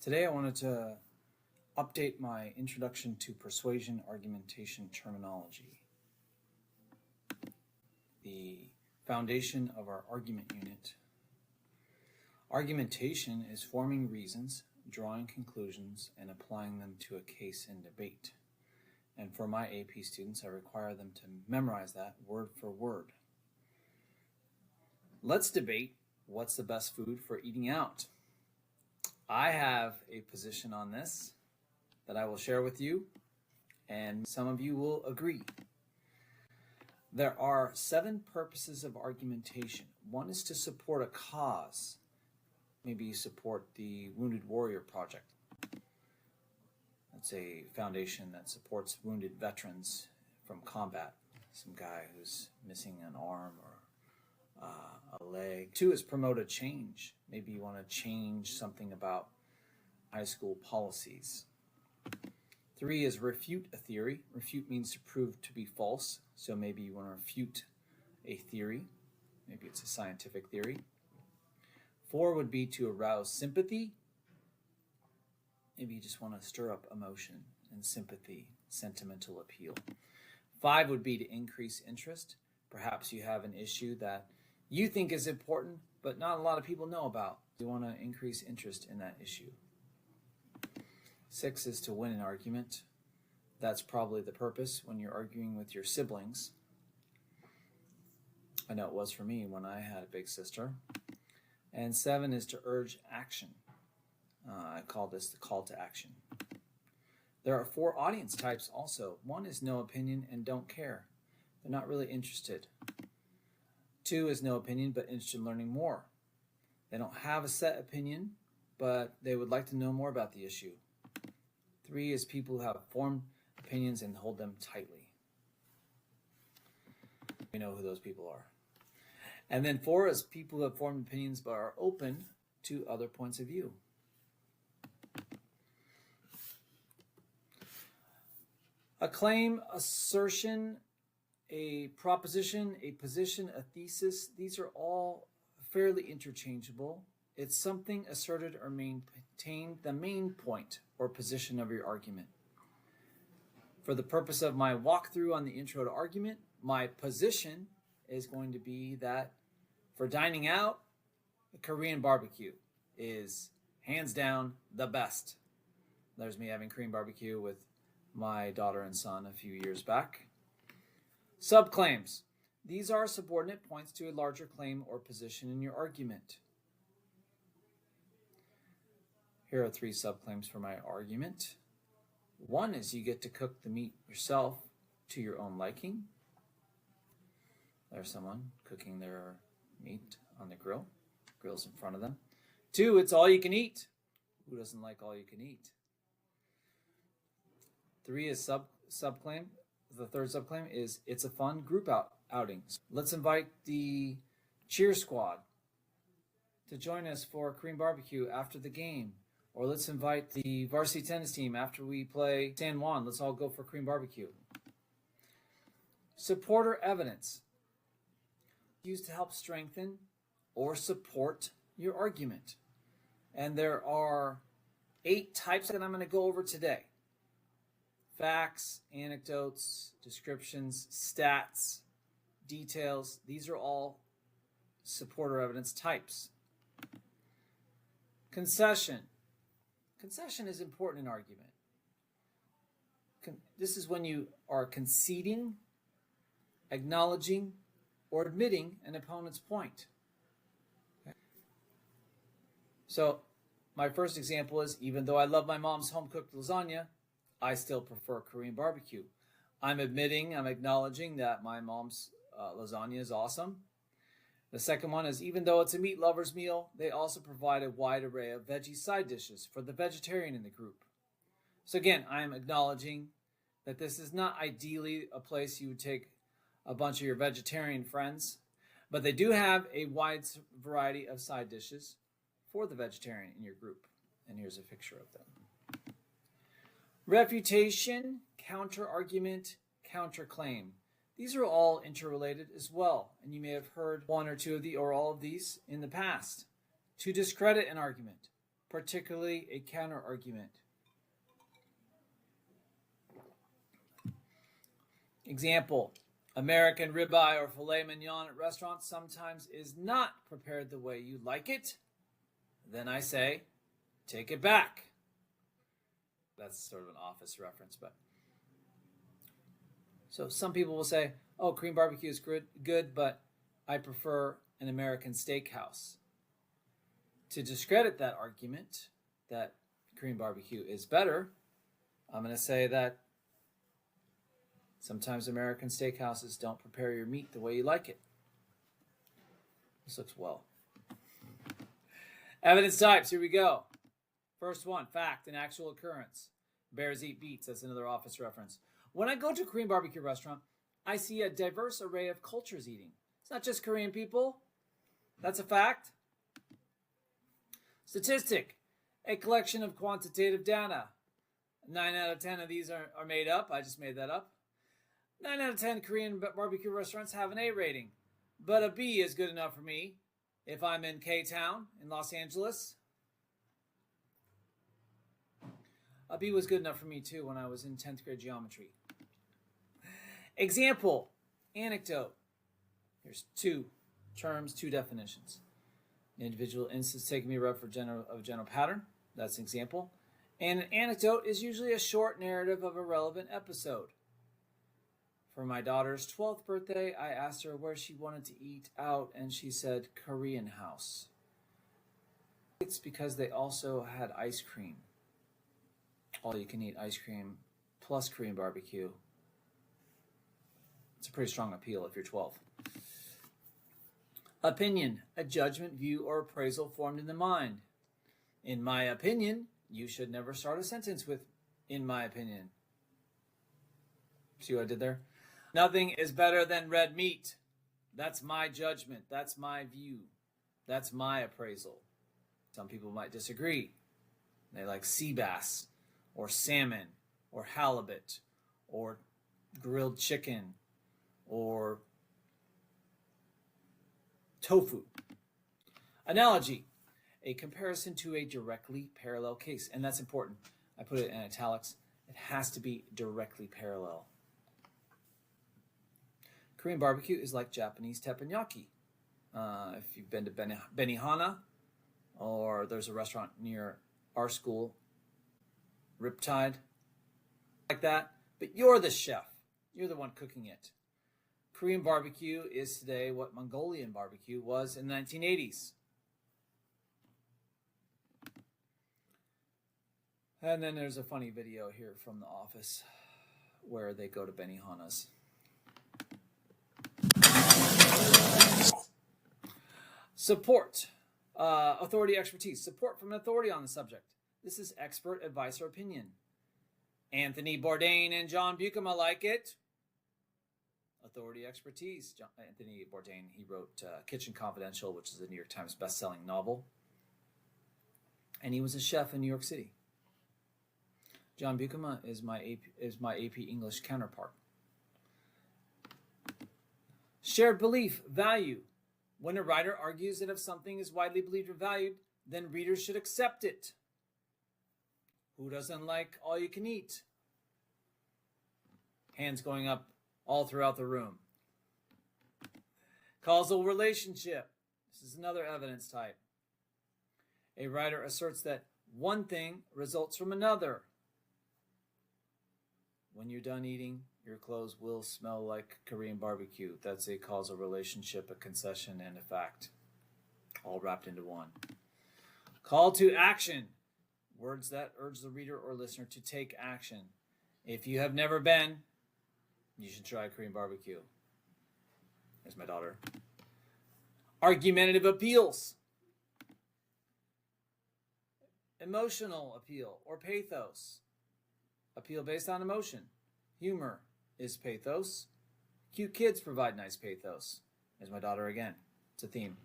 Today I wanted to update my introduction to persuasion argumentation terminology. The foundation of our argument unit. Argumentation is forming reasons, drawing conclusions, and applying them to a case in debate. And for my AP students, I require them to memorize that word for word. Let's debate what's the best food for eating out. I have a position on this that I will share with you, and some of you will agree. There are 7 purposes of argumentation. One is to support a cause. Maybe you support the Wounded Warrior Project. That's a foundation that supports wounded veterans from combat. Some guy who's missing an arm or a leg. 2 is promote a change. Maybe you want to change something about high school policies. 3 is refute a theory. Refute means to prove to be false. So maybe you want to refute a theory. Maybe it's a scientific theory. 4 would be to arouse sympathy. Maybe you just want to stir up emotion and sympathy, sentimental appeal. 5 would be to increase interest. Perhaps you have an issue that you think is important, but not a lot of people know about. You want to increase interest in that issue. 6 is to win an argument. That's probably the purpose when you're arguing with your siblings. I know it was for me when I had a big sister. And 7 is to urge action. I call this the call to action. There are 4 audience types also. 1 is no opinion and don't care. They're not really interested. 2 is no opinion but interested in learning more. They don't have a set opinion, but they would like to know more about the issue. 3 is people who have formed opinions and hold them tightly. We know who those people are. And then 4 is people who have formed opinions but are open to other points of view. A claim, assertion, a proposition, a position, a thesis, these are all fairly interchangeable. It's something asserted or maintained, the main point or position of your argument. For the purpose of my walkthrough on the intro to argument, my position is going to be that for dining out, a Korean barbecue is hands down the best. There's me having Korean barbecue with my daughter and son a few years back. Subclaims. These are subordinate points to a larger claim or position in your argument. Here are 3 subclaims for my argument. 1 is you get to cook the meat yourself to your own liking. There's someone cooking their meat on the grill. Grill's in front of them. 2, it's all you can eat. Who doesn't like all you can eat? 3 is subclaim. The 3rd subclaim is it's a fun group outing. Let's invite the cheer squad to join us for Korean barbecue after the game. Or let's invite the varsity tennis team after we play San Juan. Let's all go for Korean barbecue. Supporter evidence. Used to help strengthen or support your argument. And there are 8 types that I'm going to go over today. Facts, anecdotes, descriptions, stats, details. These are all supporter evidence types. Concession. Concession is important in argument. This is when you are conceding, acknowledging, or admitting an opponent's point. Okay. So my first example is, even though I love my mom's home-cooked lasagna, I still prefer Korean barbecue. I'm admitting, I'm acknowledging that my mom's lasagna is awesome. The second one is, even though it's a meat lover's meal, they also provide a wide array of veggie side dishes for the vegetarian in the group. So again, I'm acknowledging that this is not ideally a place you would take a bunch of your vegetarian friends, but they do have a wide variety of side dishes for the vegetarian in your group. And here's a picture of them. Refutation, counter-argument, counterclaim. These are all interrelated as well, and you may have heard 1 or 2 of the or all of these in the past. To discredit an argument, particularly a counter-argument. Example, American ribeye or filet mignon at restaurants sometimes is not prepared the way you like it. Then I say, take it back. That's sort of an office reference, but. So some people will say, oh, Korean barbecue is good, but I prefer an American steakhouse. To discredit that argument that Korean barbecue is better, I'm going to say that sometimes American steakhouses don't prepare your meat the way you like it. This looks well. Evidence types, here we go. First one, fact and actual occurrence. Bears eat beets, that's another office reference. When I go to a Korean barbecue restaurant, I see a diverse array of cultures eating. It's not just Korean people. That's a fact. Statistic, a collection of quantitative data. 9 out of 10 of these are made up. I just made that up. 9 out of 10 Korean barbecue restaurants have an A rating, but a B is good enough for me if I'm in K-Town in Los Angeles. A B was good enough for me too when I was in 10th grade geometry. Example, anecdote. Here's 2 terms, 2 definitions. An individual instance taking me rep for general pattern. That's an example. And an anecdote is usually a short narrative of a relevant episode. For my daughter's 12th birthday, I asked her where she wanted to eat out, and she said Korean house. It's because they also had ice cream. All you can eat ice cream plus Korean barbecue. It's a pretty strong appeal if you're 12. Opinion, a judgment, view, or appraisal formed in the mind. In my opinion, you should never start a sentence with, in my opinion. See what I did there? Nothing is better than red meat. That's my judgment. That's my view. That's my appraisal. Some people might disagree. They like sea bass, or salmon, or halibut, or grilled chicken, or tofu. Analogy, a comparison to a directly parallel case. And that's important. I put it in italics. It has to be directly parallel. Korean barbecue is like Japanese teppanyaki. If you've been to Benihana, or there's a restaurant near our school, Riptide, like that, but you're the chef. You're the one cooking it. Korean barbecue is today what Mongolian barbecue was in the 1980s. And then there's a funny video here from The Office where they go to Benihana's. Support. Authority, expertise. Support from an authority on the subject. This is expert advice or opinion. Anthony Bourdain and John Buckham, I like it. Authority, expertise. Anthony Bourdain, he wrote Kitchen Confidential, which is a New York Times best-selling novel. And he was a chef in New York City. John Buckham is my AP English counterpart. Shared belief, value. When a writer argues that if something is widely believed or valued, then readers should accept it. Who doesn't like all you can eat? Hands going up all throughout the room. Causal relationship. This is another evidence type. A writer asserts that one thing results from another. When you're done eating, your clothes will smell like Korean barbecue. That's a causal relationship, a concession, and a fact, all wrapped into one. Call to action. Words that urge the reader or listener to take action. If you have never been, you should try Korean barbecue. There's my daughter. Argumentative appeals. Emotional appeal or pathos. Appeal based on emotion. Humor is pathos. Cute kids provide nice pathos. There's my daughter again. It's a theme.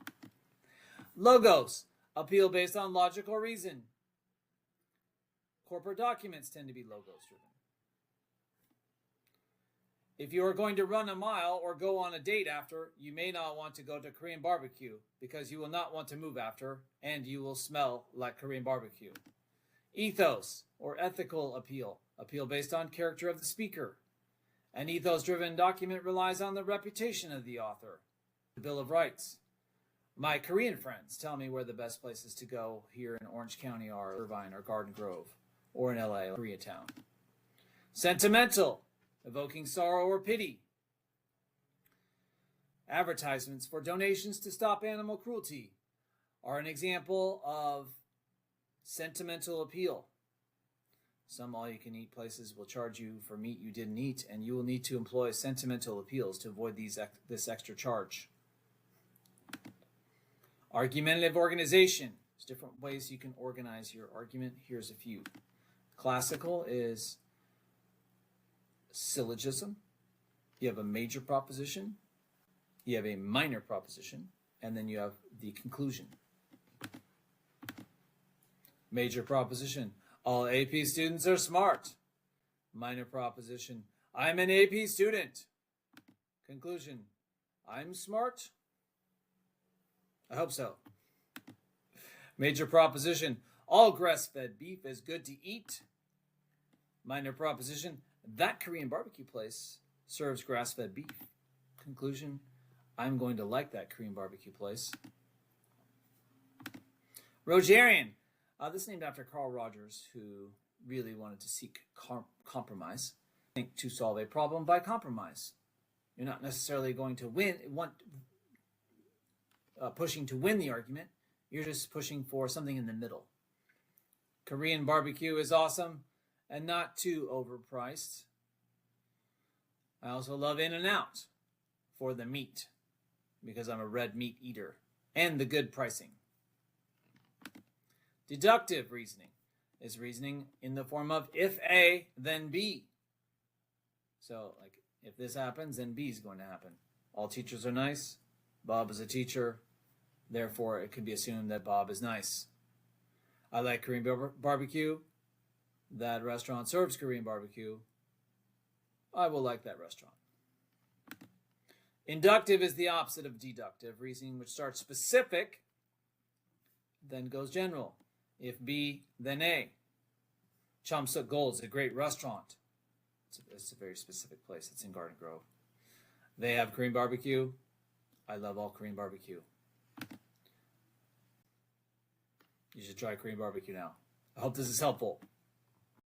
Logos. Appeal based on logic or reason. Corporate documents tend to be logos driven. If you are going to run a mile or go on a date after, you may not want to go to Korean barbecue because you will not want to move after and you will smell like Korean barbecue. Ethos or ethical appeal, appeal based on character of the speaker. An ethos-driven document relies on the reputation of the author. The Bill of Rights. My Korean friends tell me where the best places to go here in Orange County are Irvine or Garden Grove, or in LA, Koreatown. Sentimental, evoking sorrow or pity. Advertisements for donations to stop animal cruelty are an example of sentimental appeal. Some all-you-can-eat places will charge you for meat you didn't eat, and you will need to employ sentimental appeals to avoid this extra charge. Argumentative organization. There's different ways you can organize your argument. Here's a few. Classical is syllogism. You have a major proposition, you have a minor proposition, and then you have the conclusion. Major proposition. All AP students are smart. Minor proposition. I'm an AP student. Conclusion. I'm smart. I hope so. Major proposition. All grass-fed beef is good to eat. Minor proposition. That Korean barbecue place serves grass-fed beef. Conclusion. I'm going to like that Korean barbecue place. Rogerian. This is named after Carl Rogers, who really wanted to seek compromise. Think to solve a problem by compromise. You're not necessarily going to pushing to win the argument. You're just pushing for something in the middle. Korean barbecue is awesome and not too overpriced. I also love In-N-Out for the meat because I'm a red meat eater and the good pricing. Deductive reasoning is reasoning in the form of if A, then B. So, like, if this happens, then B is going to happen. All teachers are nice. Bob is a teacher. Therefore, it could be assumed that Bob is nice. I like Korean barbecue. That restaurant serves Korean barbecue. I will like that restaurant. Inductive is the opposite of deductive reasoning, which starts specific, then goes general. If B, then A. Chamsuk Gold is a great restaurant. It's a very specific place. It's in Garden Grove. They have Korean barbecue. I love all Korean barbecue. You should try Korean barbecue now. I hope this is helpful.